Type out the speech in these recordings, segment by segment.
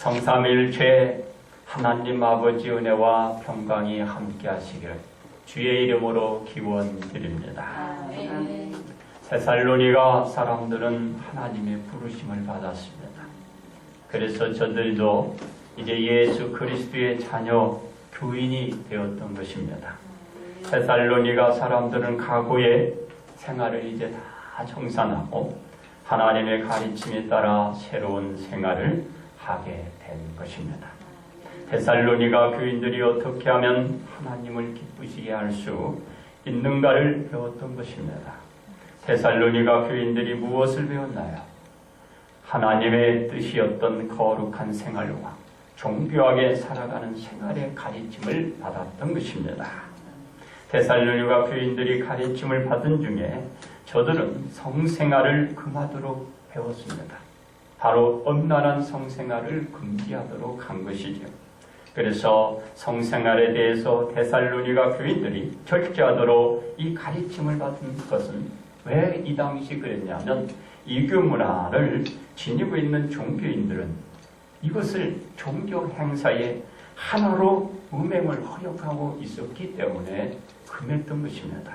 성삼일체 하나님 아버지 은혜와 평강이 함께 하시기를 주의 이름으로 기원드립니다. 데살로니가 사람들은 하나님의 부르심을 받았습니다. 그래서 저들도 이제 예수 그리스도의 자녀 교인이 되었던 것입니다. 데살로니가 사람들은 과거의 생활을 이제 다 청산하고 하나님의 가르침에 따라 새로운 생활을 하게 된 것입니다. 데살로니가 교인들이 어떻게 하면 하나님을 기쁘시게 할 수 있는가를 배웠던 것입니다. 데살로니가 교인들이 무엇을 배웠나요? 하나님의 뜻이었던 거룩한 생활과 정교하게 살아가는 생활의 가르침을 받았던 것입니다. 데살로니가 교인들이 가르침을 받은 중에 저들은 성생활을 금하도록 배웠습니다. 바로 엄란한 성생활을 금지하도록 한 것이죠. 그래서 성생활에 대해서 데살로니가 교인들이 절제하도록 이 가르침을 받은 것은 왜 이 당시 그랬냐면 이교 문화를 지니고 있는 종교인들은 이것을 종교 행사의 하나로 음행을 허용하고 있었기 때문에 금했던 것입니다.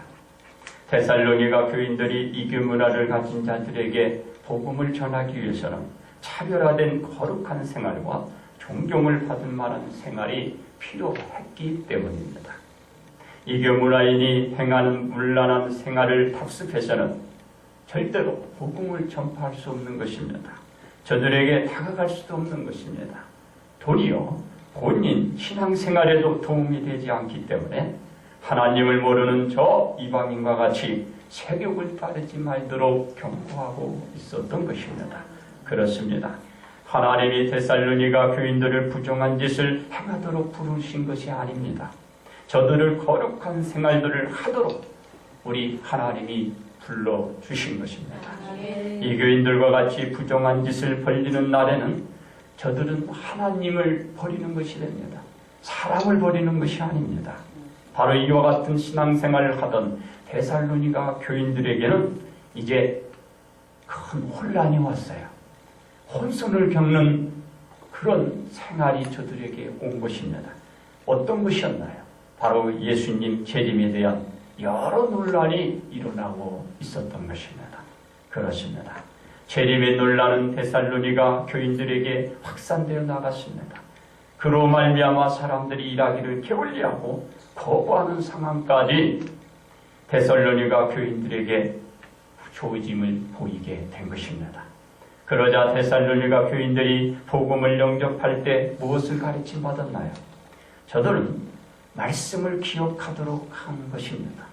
데살로니가 교인들이 이교 문화를 가진 자들에게 복음을 전하기 위해서는 차별화된 거룩한 생활과 존경을 받을 만한 생활이 필요했기 때문입니다. 이교 문화인이 행하는 문란한 생활을 답습해서는 절대로 복음을 전파할 수 없는 것입니다. 저들에게 다가갈 수도 없는 것입니다. 도리어 본인 신앙생활에도 도움이 되지 않기 때문에 하나님을 모르는 저 이방인과 같이 세욕을 따르지 말도록 경고하고 있었던 것입니다. 그렇습니다. 하나님이 데살로니가 교인들을 부정한 짓을 행하도록 부르신 것이 아닙니다. 저들을 거룩한 생활들을 하도록 우리 하나님이 불러주신 것입니다. 이 교인들과 같이 부정한 짓을 벌리는 날에는 저들은 하나님을 버리는 것이 됩니다. 사람을 버리는 것이 아닙니다. 바로 이와 같은 신앙생활을 하던 데살로니가 교인들에게는 이제 큰 혼란이 왔어요. 혼선을 겪는 그런 생활이 저들에게 온 것입니다. 어떤 것이었나요? 바로 예수님 재림에 대한 여러 논란이 일어나고 있었던 것입니다. 그렇습니다. 재림의 논란은 데살로니가 교인들에게 확산되어 나갔습니다. 그로 말미암아 사람들이 일하기를 게을리하고 거부하는 상황까지 데살로니가 교인들에게 조짐을 보이게 된 것입니다. 그러자 데살로니가 교인들이 복음을 영접할 때 무엇을 가르침 받았나요? 저들은 말씀을 기억하도록 한 것입니다.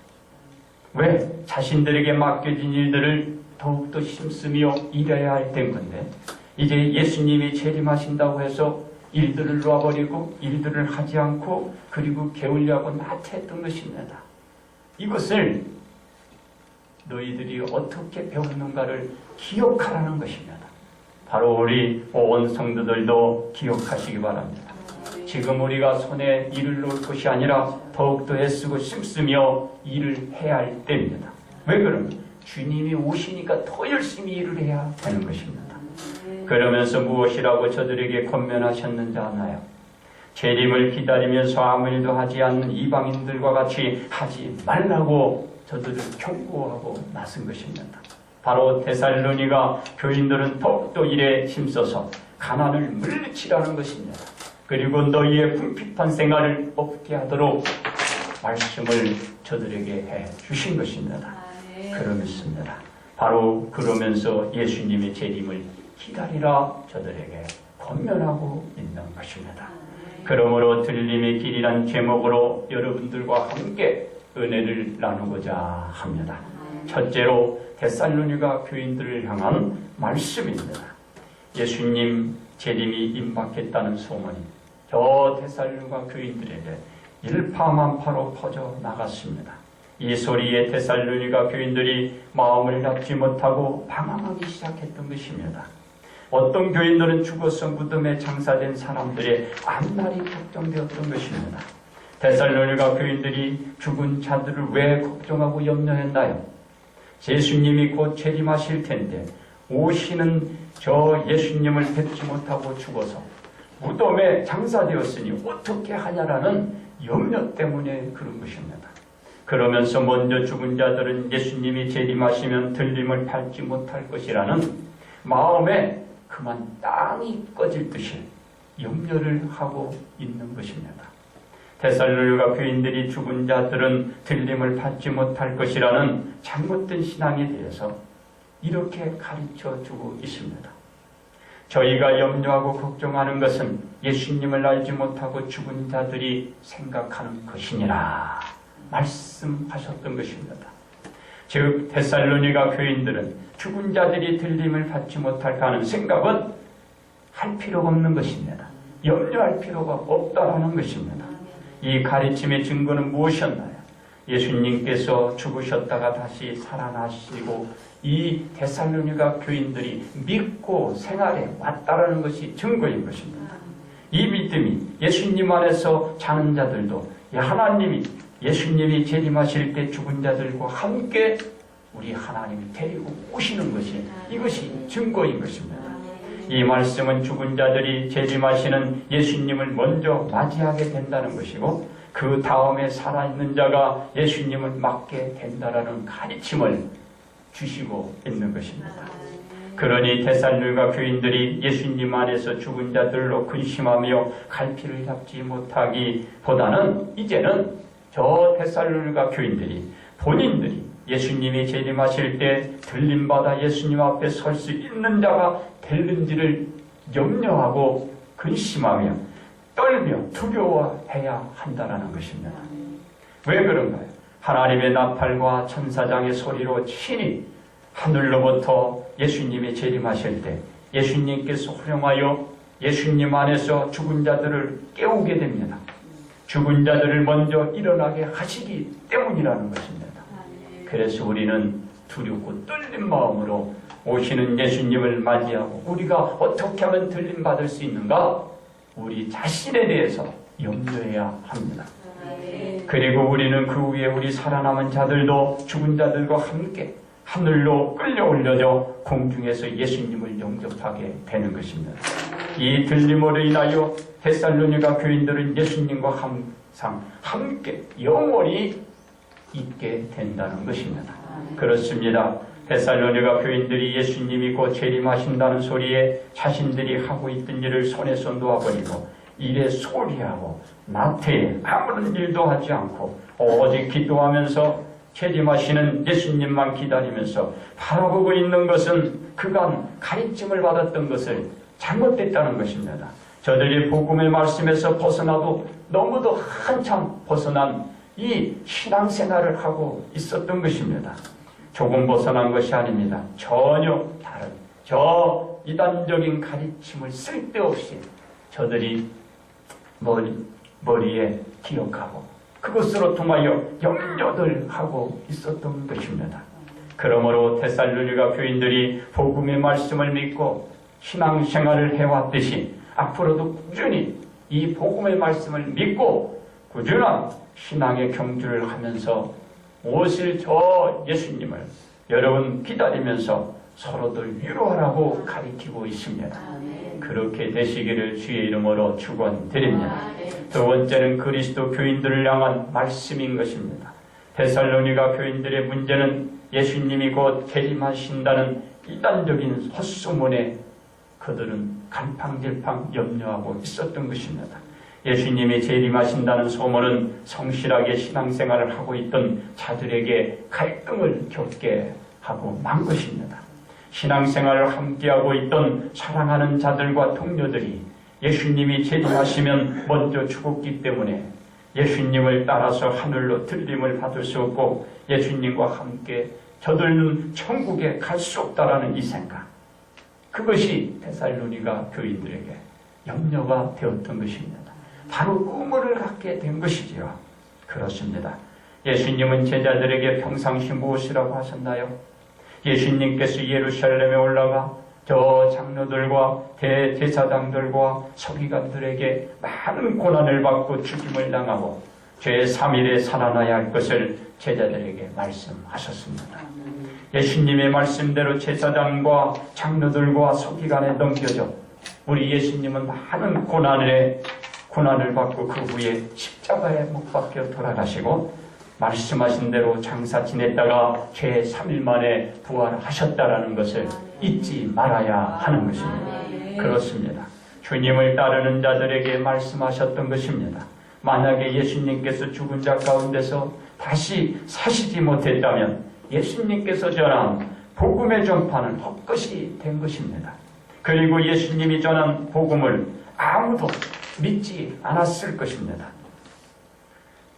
왜? 자신들에게 맡겨진 일들을 더욱더 힘쓰며 일해야 할 때인데 이제 예수님이 재림하신다고 해서 일들을 놔버리고 일들을 하지 않고 그리고 게을리하고 나태했던 것입니다. 이것을 너희들이 어떻게 배웠는가를 기억하라는 것입니다. 바로 우리 온 성도들도 기억하시기 바랍니다. 지금 우리가 손에 일을 놓을 것이 아니라 더욱더 애쓰고 힘쓰며 일을 해야 할 때입니다. 왜 그러면? 주님이 오시니까 더 열심히 일을 해야 하는 것입니다. 그러면서 무엇이라고 저들에게 권면하셨는지 아나요? 재림을 기다리면서 아무 일도 하지 않는 이방인들과 같이 하지 말라고 저들을 경고하고 나선 것입니다. 바로 데살로니가 교인들은 더욱더 일에 힘써서 가난을 물리치라는 것입니다. 그리고 너희의 궁핍한 생활을 없게 하도록 말씀을 저들에게 해 주신 것입니다. 그러면습니다. 바로 그러면서 예수님의 재림을 기다리라 저들에게 권면하고 있는 것입니다. 그러므로 들림의 길이란 제목으로 여러분들과 함께 은혜를 나누고자 합니다. 첫째로 데살로니가 교인들을 향한 말씀입니다. 예수님 재림이 임박했다는 소문이 저 데살로니가 교인들에게 일파만파로 퍼져 나갔습니다. 이 소리에 데살로니가 교인들이 마음을 잡지 못하고 방황하기 시작했던 것입니다. 어떤 교인들은 죽어서 무덤에 장사된 사람들의 앞날이 걱정되었던 것입니다. 데살로니가 교인들이 죽은 자들을 왜 걱정하고 염려했나요? 예수님이 곧 재림하실 텐데 오시는 저 예수님을 뵙지 못하고 죽어서 무덤에 장사되었으니 어떻게 하냐라는 염려 때문에 그런 것입니다. 그러면서 먼저 죽은 자들은 예수님이 재림하시면 들림을 밟지 못할 것이라는 마음에 그만 땅이 꺼질 듯이 염려를 하고 있는 것입니다. 데살로니가 교인들이 죽은 자들은 들림을 받지 못할 것이라는 잘못된 신앙에 대해서 이렇게 가르쳐 주고 있습니다. 저희가 염려하고 걱정하는 것은 예수님을 알지 못하고 죽은 자들이 생각하는 것이니라 말씀하셨던 것입니다. 즉 데살로니가 교인들은 죽은 자들이 들림을 받지 못할까 하는 생각은 할 필요가 없는 것입니다. 염려할 필요가 없다는 것입니다. 이 가르침의 증거는 무엇이었나요? 예수님께서 죽으셨다가 다시 살아나시고 이 데살로니가 교인들이 믿고 생활해 왔다라는 것이 증거인 것입니다. 이 믿음이 예수님 안에서 자는 자들도 하나님이 예수님이 재림하실 때 죽은 자들과 함께 우리 하나님이 데리고 오시는 것이 이것이 증거인 것입니다. 이 말씀은 죽은 자들이 재림하시는 예수님을 먼저 맞이하게 된다는 것이고 그 다음에 살아있는 자가 예수님을 맞게 된다라는 가르침을 주시고 있는 것입니다. 그러니 데살로니가 교인들이 예수님 안에서 죽은 자들로 근심하며 갈피를 잡지 못하기보다는 이제는 저 데살로니가 교인들이 본인들이 예수님이 재림하실 때 들림받아 예수님 앞에 설 수 있는 자가 될는지를 염려하고 근심하며 떨며 두려워해야 한다는 것입니다. 왜 그런가요? 하나님의 나팔과 천사장의 소리로 친히 하늘로부터 예수님이 재림하실 때 예수님께서 호령하여 예수님 안에서 죽은 자들을 깨우게 됩니다. 죽은 자들을 먼저 일어나게 하시기 때문이라는 것입니다. 그래서 우리는 두렵고 떨린 마음으로 오시는 예수님을 맞이하고 우리가 어떻게 하면 들림받을 수 있는가? 우리 자신에 대해서 염려해야 합니다. 그리고 우리는 그 후에 우리 살아남은 자들도 죽은 자들과 함께 하늘로 끌려 올려져 공중에서 예수님을 영접하게 되는 것입니다. 이 들림으로 인하여 데살로니가 교인들은 예수님과 항상 함께 영원히 있게 된다는 것입니다. 그렇습니다. 데살로니가 교인들이 예수님이 곧 재림하신다는 소리에 자신들이 하고 있던 일을 손에서 놓아버리고 일에 소리하고 나태에 아무런 일도 하지 않고 오직 기도하면서 재림하시는 예수님만 기다리면서 바라보고 있는 것은 그간 가르침을 받았던 것을 잘못됐다는 것입니다. 저들이 복음의 말씀에서 벗어나도 너무도 한참 벗어난 이 신앙생활을 하고 있었던 것입니다. 조금 벗어난 것이 아닙니다. 전혀 다른 저 이단적인 가르침을 쓸데없이 저들이 머리에 기억하고 그것으로 통하여 염려를 하고 있었던 것입니다. 그러므로 데살로니가 교인들이 복음의 말씀을 믿고 신앙생활을 해왔듯이 앞으로도 꾸준히 이 복음의 말씀을 믿고 꾸준한 신앙의 경주를 하면서 오실 저 예수님을 여러분 기다리면서 서로들 위로하라고 가르치고 있습니다. 그렇게 되시기를 주의 이름으로 축원드립니다. 두 번째는 그리스도 교인들을 향한 말씀인 것입니다. 데살로니가 교인들의 문제는 예수님이 곧 재림하신다는 이단적인 헛소문에 그들은 갈팡질팡 염려하고 있었던 것입니다. 예수님이 재림하신다는 소문은 성실하게 신앙생활을 하고 있던 자들에게 갈등을 겪게 하고 만 것입니다. 신앙생활을 함께하고 있던 사랑하는 자들과 동료들이 예수님이 재림하시면 먼저 죽었기 때문에 예수님을 따라서 하늘로 들림을 받을 수 없고 예수님과 함께 저들은 천국에 갈 수 없다라는 이 생각, 그것이 데살로니가 교인들에게 염려가 되었던 것입니다. 바로 의무를 갖게 된 것이지요. 그렇습니다. 예수님은 제자들에게 평상시 무엇이라고 하셨나요? 예수님께서 예루살렘에 올라가 저 장로들과 대제사장들과 서기관들에게 많은 고난을 받고 죽임을 당하고 제3일에 살아나야 할 것을 제자들에게 말씀하셨습니다. 예수님의 말씀대로 제사장과 장로들과 서기관에 넘겨져 우리 예수님은 많은 고난을 받고 그 후에 십자가에 못 박혀 돌아가시고 말씀하신 대로 장사 지냈다가 죄 3일 만에 부활하셨다라는 것을 잊지 말아야 하는 것입니다. 그렇습니다. 주님을 따르는 자들에게 말씀하셨던 것입니다. 만약에 예수님께서 죽은 자 가운데서 다시 사시지 못했다면 예수님께서 전한 복음의 전파는 헛것이 된 것입니다. 그리고 예수님이 전한 복음을 아무도 믿지 않았을 것입니다.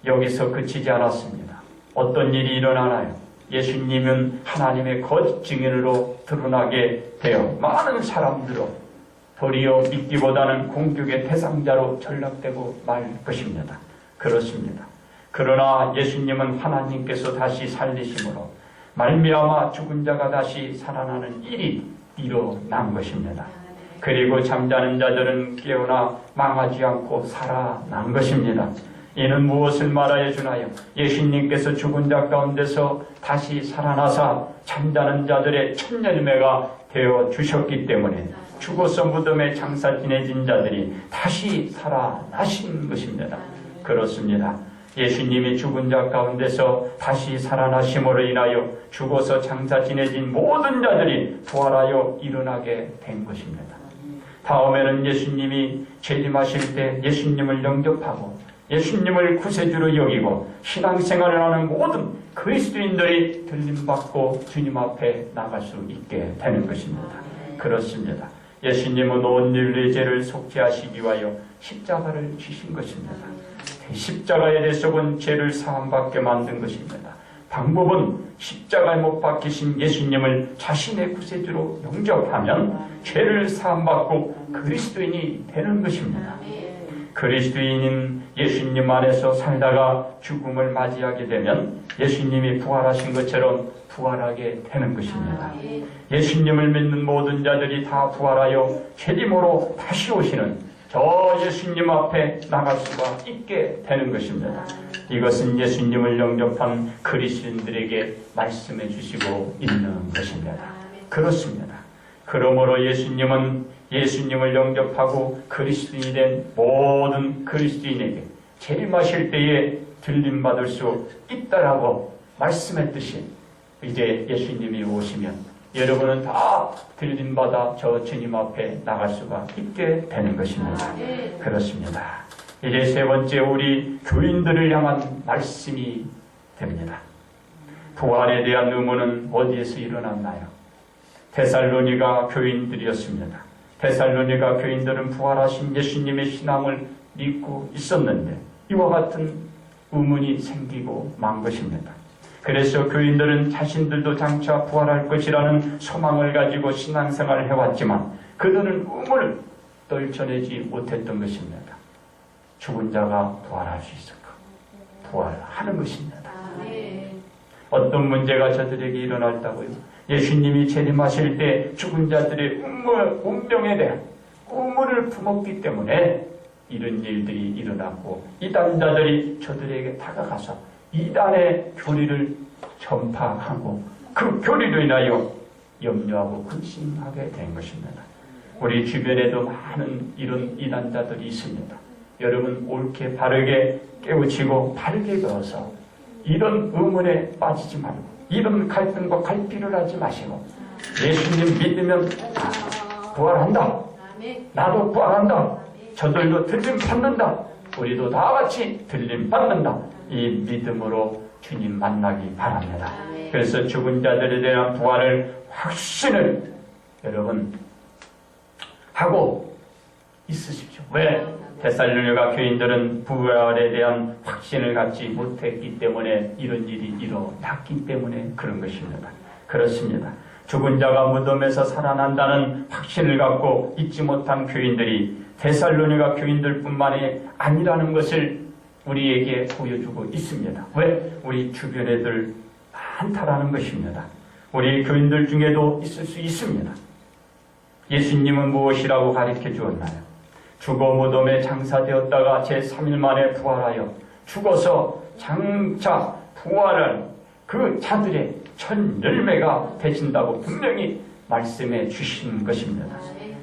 여기서 그치지 않았습니다. 어떤 일이 일어나나요? 예수님은 하나님의 거짓 증인으로 드러나게 되어 많은 사람들로 도리어 믿기보다는 공격의 대상자로 전락되고 말 것입니다. 그렇습니다. 그러나 예수님은 하나님께서 다시 살리심으로 말미암아 죽은 자가 다시 살아나는 일이 일어난 것입니다. 그리고 잠자는 자들은 깨어나 망하지 않고 살아난 것입니다. 이는 무엇을 말하여 주나요? 예수님께서 죽은 자 가운데서 다시 살아나사 잠자는 자들의 첫 열매가 되어 주셨기 때문에 죽어서 무덤에 장사 지내진 자들이 다시 살아나신 것입니다. 그렇습니다. 예수님이 죽은 자 가운데서 다시 살아나심으로 인하여 죽어서 장사 지내진 모든 자들이 부활하여 일어나게 된 것입니다. 다음에는 예수님이 재림하실 때 예수님을 영접하고 예수님을 구세주로 여기고 신앙생활을 하는 모든 그리스도인들이 들림받고 주님 앞에 나갈 수 있게 되는 것입니다. 그렇습니다. 예수님은 온 인류의 죄를 속죄하시기 위하여 십자가를 지신 것입니다. 십자가에 대해서는 죄를 사함받게 만든 것입니다. 방법은 십자가에 못 박히신 예수님을 자신의 구세주로 영접하면 죄를 사함받고 그리스도인이 되는 것입니다. 그리스도인인 예수님 안에서 살다가 죽음을 맞이하게 되면 예수님이 부활하신 것처럼 부활하게 되는 것입니다. 예수님을 믿는 모든 자들이 다 부활하여 재림으로 다시 오시는 저 예수님 앞에 나갈 수가 있게 되는 것입니다. 이것은 예수님을 영접한 그리스도인들에게 말씀해 주시고 있는 것입니다. 그렇습니다. 그러므로 예수님을 영접하고 그리스도인이 된 모든 그리스도인에게 재림하실 때에 들림받을 수 있다라고 말씀했듯이 이제 예수님이 오시면 여러분은 다 들림받아 저 주님 앞에 나갈 수가 있게 되는 것입니다. 그렇습니다. 이제 세 번째 우리 교인들을 향한 말씀이 됩니다. 부활에 대한 의문은 어디에서 일어났나요? 데살로니가 교인들이었습니다. 데살로니가 교인들은 부활하신 예수님의 신앙을 믿고 있었는데 이와 같은 의문이 생기고 만 것입니다. 그래서 교인들은 자신들도 장차 부활할 것이라는 소망을 가지고 신앙생활을 해왔지만 그들은 의문을 떨쳐내지 못했던 것입니다. 죽은 자가 부활할 수 있을까? 부활하는 것입니다. 어떤 문제가 저들에게 일어났다고요? 예수님이 재림하실 때 죽은 자들의 운명에 대한 의문을 품었기 때문에 이런 일들이 일어났고 이단자들이 저들에게 다가가서 이단의 교리를 전파하고 그 교리로 인하여 염려하고 근심하게 된 것입니다. 우리 주변에도 많은 이런 이단자들이 있습니다. 여러분 옳게 바르게 깨우치고 바르게 배워서 이런 의문에 빠지지 말고 이런 갈등과 갈피를 하지 마시고 예수님 믿으면 부활한다. 나도 부활한다. 저들도 들림 받는다. 우리도 다 같이 들림 받는다. 이 믿음으로 주님 만나기 바랍니다. 그래서 죽은 자들에 대한 부활을 확신을 여러분 하고 있으십시오. 왜? 데살로니가 교인들은 부활에 대한 확신을 갖지 못했기 때문에 이런 일이 일어났기 때문에 그런 것입니다. 그렇습니다. 죽은 자가 무덤에서 살아난다는 확신을 갖고 잊지 못한 교인들이 데살로니가 교인들뿐만이 아니라는 것을 우리에게 보여주고 있습니다. 왜? 우리 주변에들 많다라는 것입니다. 우리 교인들 중에도 있을 수 있습니다. 예수님은 무엇이라고 가르쳐 주었나요? 죽어 무덤에 장사되었다가 제3일 만에 부활하여 죽어서 장차 부활한 그 자들의 첫 열매가 되신다고 분명히 말씀해 주신 것입니다.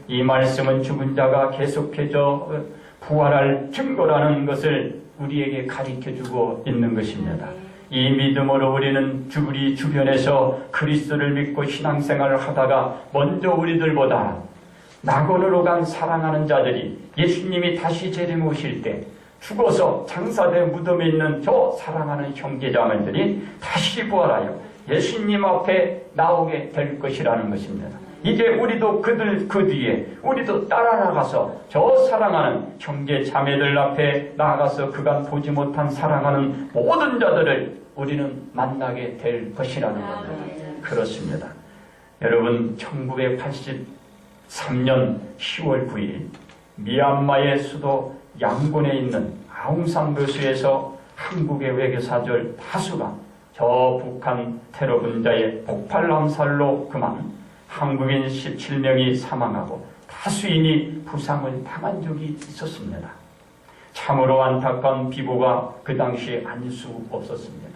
이 말씀은 죽은 자가 계속해서 부활할 증거라는 것을 우리에게 가르쳐주고 있는 것입니다. 이 믿음으로 우리는 우리 주변에서 그리스도를 믿고 신앙생활을 하다가 먼저 우리들보다 낙원으로 간 사랑하는 자들이 예수님이 다시 재림 오실 때 죽어서 장사된 무덤에 있는 저 사랑하는 형제자매들이 다시 부활하여 예수님 앞에 나오게 될 것이라는 것입니다. 이제 우리도 그 뒤에 우리도 따라 나가서 저 사랑하는 형제 자매들 앞에 나가서 그간 보지 못한 사랑하는 모든 자들을 우리는 만나게 될 것이라는 겁니다. 그렇습니다. 여러분, 1983년 10월 9일 미얀마의 수도 양곤에 있는 아웅산 교수에서 한국의 외교사절 다수가 저 북한 테러 분자의 폭발 암살로 그만 한국인 17명이 사망하고 다수인이 부상을 당한 적이 있었습니다. 참으로 안타까운 비보가 그 당시에 아닐 수 없었습니다.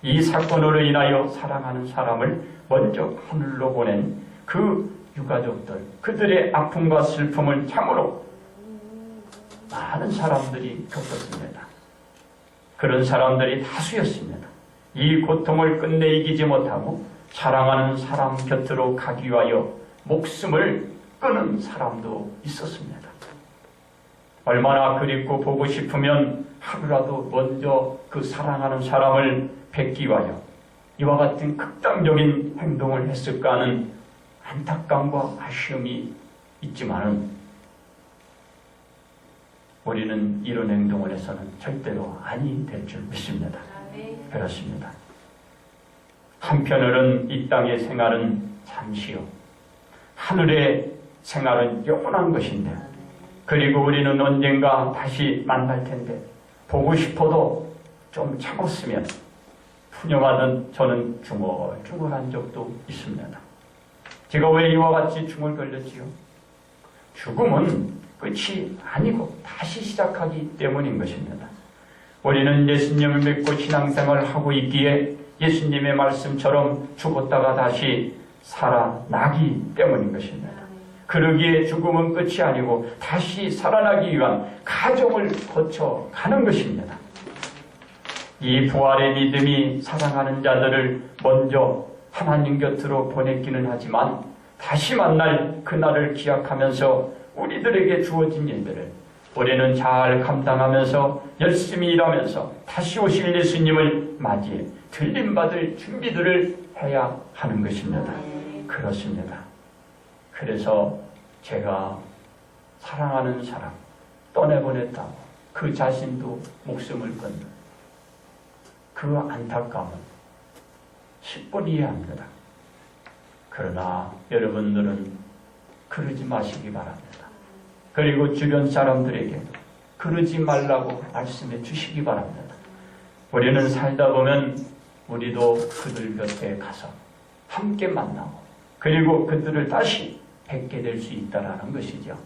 이 사건으로 인하여 사랑하는 사람을 먼저 하늘로 보낸 그 유가족들, 그들의 아픔과 슬픔을 참으로 많은 사람들이 겪었습니다. 그런 사람들이 다수였습니다. 이 고통을 끝내 이기지 못하고 사랑하는 사람 곁으로 가기 위하여 목숨을 끊은 사람도 있었습니다. 얼마나 그립고 보고 싶으면 하루라도 먼저 그 사랑하는 사람을 뵙기 위하여 이와 같은 극단적인 행동을 했을까 하는 안타까움과 아쉬움이 있지만은 우리는 이런 행동을 해서는 절대로 아니 될 줄 믿습니다. 그렇습니다. 한편으로는 이 땅의 생활은 잠시요, 하늘의 생활은 영원한 것인데, 그리고 우리는 언젠가 다시 만날 텐데 보고 싶어도 좀 참았으면 푸념하던 저는 중얼중얼한 적도 있습니다. 제가 왜 이와 같이 중얼거렸지요? 죽음은 끝이 아니고 다시 시작하기 때문인 것입니다. 우리는 예수님을 믿고 신앙생활을 하고 있기에 예수님의 말씀처럼 죽었다가 다시 살아나기 때문인 것입니다. 그러기에 죽음은 끝이 아니고 다시 살아나기 위한 과정을 거쳐가는 것입니다. 이 부활의 믿음이 사랑하는 자들을 먼저 하나님 곁으로 보냈기는 하지만 다시 만날 그날을 기약하면서 우리들에게 주어진 일들을 우리는 잘 감당하면서 열심히 일하면서 다시 오실 예수님을 맞이해 들림받을 준비들을 해야 하는 것입니다. 그렇습니다. 그래서 제가 사랑하는 사람 떠내보냈다고 그 자신도 목숨을 끊는 그 안타까움은 10분 이해합니다. 그러나 여러분들은 그러지 마시기 바랍니다. 그리고 주변 사람들에게 그러지 말라고 말씀해 주시기 바랍니다. 우리는 살다 보면 우리도 그들 곁에 가서 함께 만나고 그리고 그들을 다시 뵙게 될 수 있다는 것이죠.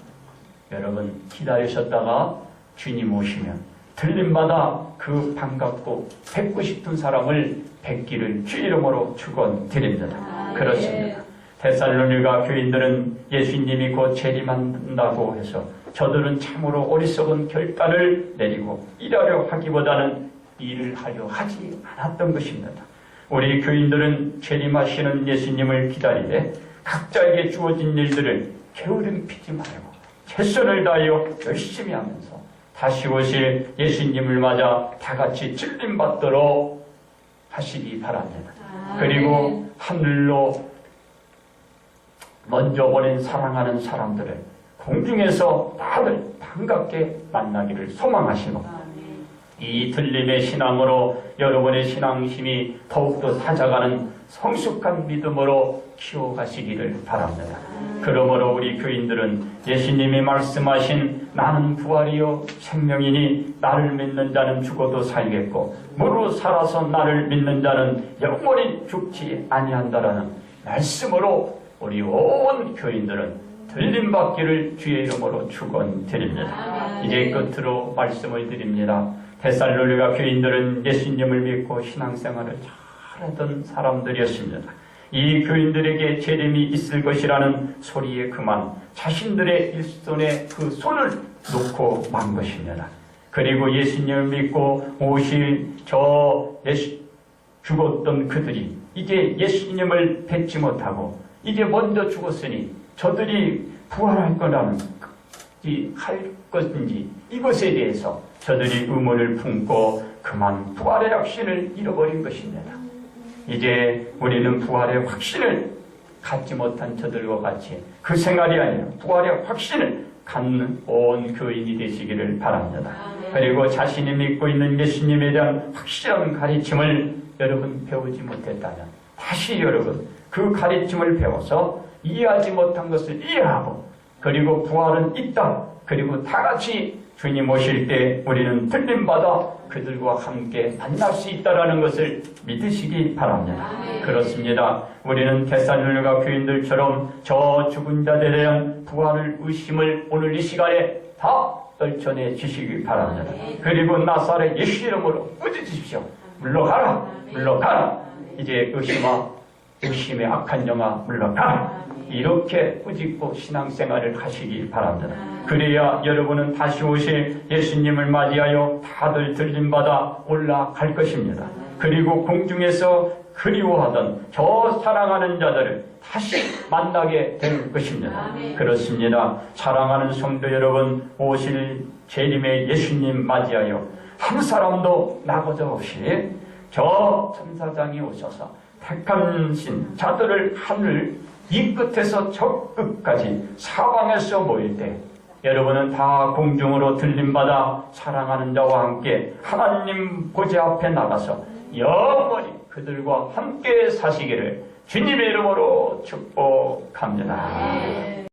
여러분, 기다리셨다가 주님 오시면 들림마다 그 반갑고 뵙고 싶은 사람을 뵙기를 주 이름으로 축원드립니다. 그렇습니다. 데살로니가 교인들은 예수님이 곧 재림한다고 해서 저들은 참으로 어리석은 결단을 내리고 일하려 하기보다는 일을 하려 하지 않았던 것입니다. 우리 교인들은 재림하시는 예수님을 기다리되 각자에게 주어진 일들을 게으름 피지 말고 최선을 다하여 열심히 하면서 다시 오실 예수님을 맞아 다 같이 찔림받도록 하시기 바랍니다. 그리고 하늘로 먼저 보낸 사랑하는 사람들을 공중에서 다들 반갑게 만나기를 소망하시고 이 들림의 신앙으로 여러분의 신앙심이 더욱더 찾아가는 성숙한 믿음으로 키워가시기를 바랍니다. 그러므로 우리 교인들은 예수님이 말씀하신 나는 부활이요 생명이니 나를 믿는 자는 죽어도 살겠고 무릇 살아서 나를 믿는 자는 영원히 죽지 아니한다라는 말씀으로 우리 온 교인들은 들림받기를 주의 이름으로 축원드립니다. 이제 끝으로 말씀을 드립니다. 데살로니가 교인들은 예수님을 믿고 신앙생활을 잘하던 사람들이었습니다. 이 교인들에게 재림이 있을 것이라는 소리에 그만 자신들의 일손에 그 손을 놓고 만 것입니다. 그리고 예수님을 믿고 오실 죽었던 그들이 이제 예수님을 뵙지 못하고 이제 먼저 죽었으니 저들이 부활할 거라는 할 것인지 이것에 대해서 저들이 의문을 품고 그만 부활의 확신을 잃어버린 것입니다. 이제 우리는 부활의 확신을 갖지 못한 저들과 같이 그 생활이 아니라 부활의 확신을 갖는 온 교인이 되시기를 바랍니다. 그리고 자신이 믿고 있는 예수님에 대한 확실한 가르침을 여러분 배우지 못했다면 다시 여러분 그 가르침을 배워서 이해하지 못한 것을 이해하고 그리고 부활은 있다. 그리고 다 같이 주님 오실 때 우리는 들림받아 그들과 함께 만날 수 있다는 것을 믿으시기 바랍니다. 그렇습니다. 우리는 데살로니가 교인들처럼 저 죽은 자들에 대한 부활을 의심을 오늘 이 시간에 다 떨쳐내 주시기 바랍니다. 그리고 나사렛 예수 이름으로 꾸짖으십시오. 물러가라. 물러가라. 이제 의심의 악한 영아 물러가라. 이렇게 꾸짖고 신앙생활을 하시기 바랍니다. 그래야 여러분은 다시 오실 예수님을 맞이하여 다들 들림받아 올라갈 것입니다. 그리고 공중에서 그리워하던 저 사랑하는 자들을 다시 만나게 될 것입니다. 그렇습니다. 사랑하는 성도 여러분, 오실 재림의 예수님 맞이하여 한 사람도 나고자 없이 저 천사장이 오셔서 택하신 자들을 하늘 이 끝에서 저 끝까지 사방에서 모일 때 여러분은 다 공중으로 들림받아 사랑하는 자와 함께 하나님 보좌 앞에 나가서 영원히 그들과 함께 사시기를 주님의 이름으로 축복합니다.